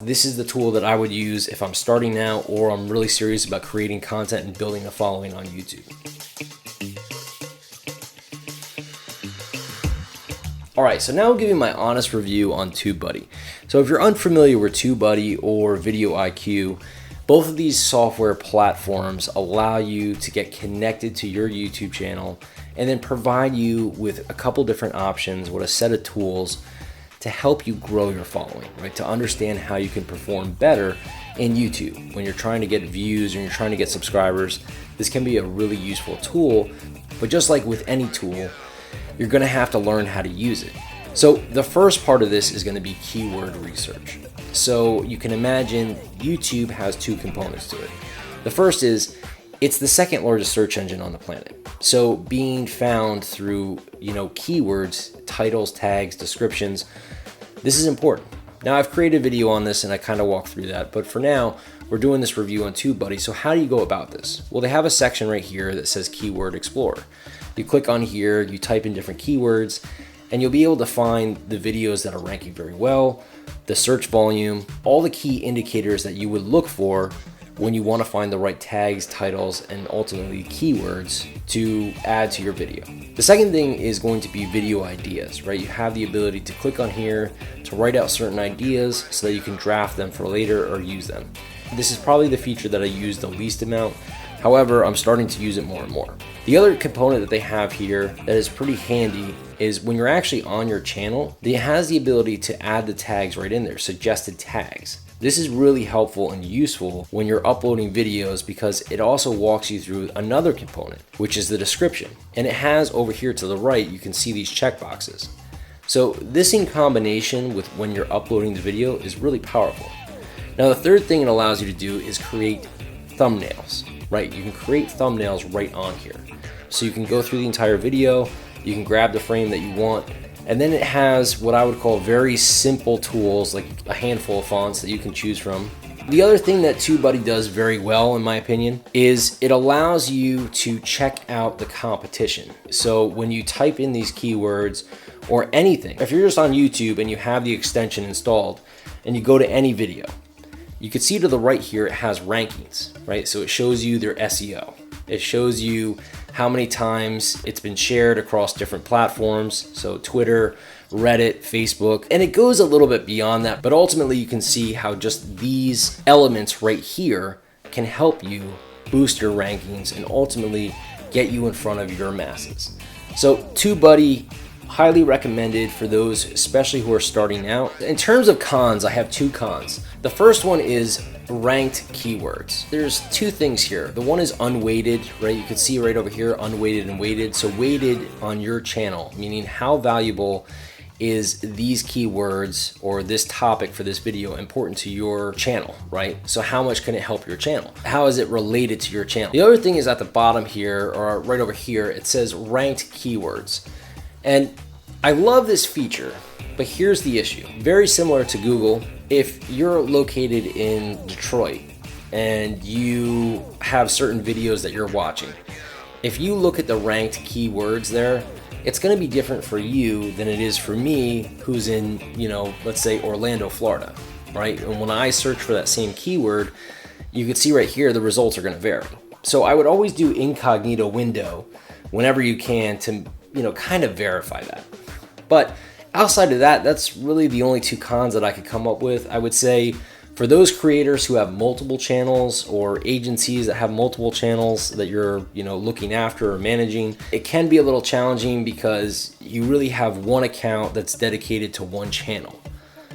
This is the tool that I would use if I'm starting now or I'm really serious about creating content and building a following on YouTube. Alright, so now I'll give you my honest review on Tubby Buddy. So if you're unfamiliar with Tubby Buddy or Video IQ, both of these software platforms allow you to get connected to your YouTube channel and then provide you with a couple different options with a set of tools to help you grow your following, right? To understand how you can perform better in YouTube. When you're trying to get views and you're trying to get subscribers, this can be a really useful tool, but just like with any tool, you're gonna have to learn how to use it. So the first part of this is gonna be keyword research. So you can imagine YouTube has two components to it. The first is, it's the second largest search engine on the planet. So being found through, keywords, titles, tags, descriptions, this is important. Now I've created a video on this and I kind of walked through that, but for now, we're doing this review on Tubby Buddy. So how do you go about this? Well, they have a section right here that says Keyword Explorer. You click on here, you type in different keywords, and you'll be able to find the videos that are ranking very well, the search volume, all the key indicators that you would look for when you want to find the right tags, titles, and ultimately keywords to add to your video. The second thing is going to be video ideas, right? You have the ability to click on here to write out certain ideas so that you can draft them for later or use them. This is probably the feature that I use the least amount. However, I'm starting to use it more and more. The other component that they have here that is pretty handy is when you're actually on your channel, it has the ability to add the tags right in there, suggested tags. This is really helpful and useful when you're uploading videos because it also walks you through another component, which is the description. And it has over here to the right, you can see these checkboxes. So this in combination with when you're uploading the video is really powerful. Now the third thing it allows you to do is create thumbnails, right? You can create thumbnails right on here. So you can go through the entire video, you can grab the frame that you want, and then it has what I would call very simple tools, like a handful of fonts that you can choose from. The other thing that Tubby Buddy does very well, in my opinion, is it allows you to check out the competition. So when you type in these keywords or anything, if you're just on YouTube and you have the extension installed and you go to any video, you can see to the right here, it has rankings, right? So it shows you their SEO. It shows you how many times it's been shared across different platforms. So Twitter, Reddit, Facebook, and it goes a little bit beyond that, but ultimately you can see how just these elements right here can help you boost your rankings and ultimately get you in front of your masses. So Tubby Buddy, highly recommended for those especially who are starting out. In terms of cons, I have two cons. The first one is ranked keywords. There's two things here. The one is unweighted, right? You can see right over here, unweighted and weighted. So weighted on your channel, meaning how valuable is these keywords or this topic for this video important to your channel, right? So how much can it help your channel? How is it related to your channel? The other thing is at the bottom here, or right over here, it says ranked keywords. And I love this feature, but here's the issue. Very similar to Google, if you're located in Detroit and you have certain videos that you're watching, if you look at the ranked keywords there, it's gonna be different for you than it is for me who's in, let's say Orlando, Florida, right? And when I search for that same keyword, you can see right here, the results are gonna vary. So I would always do incognito window whenever you can to, kind of verify that. But outside of that, that's really the only two cons that I could come up with. I would say for those creators who have multiple channels or agencies that have multiple channels that you're, looking after or managing, it can be a little challenging because you really have one account that's dedicated to one channel.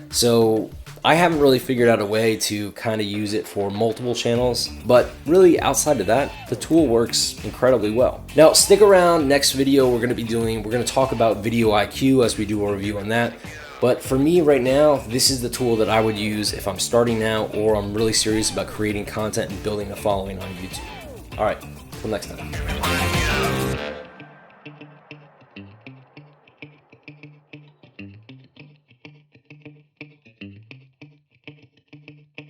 So I haven't really figured out a way to kind of use it for multiple channels, but really outside of that, the tool works incredibly well. Now stick around, next video we're going to talk about Video IQ as we do a review on that. But for me right now, this is the tool that I would use if I'm starting now or I'm really serious about creating content and building a following on YouTube. All right, until next time.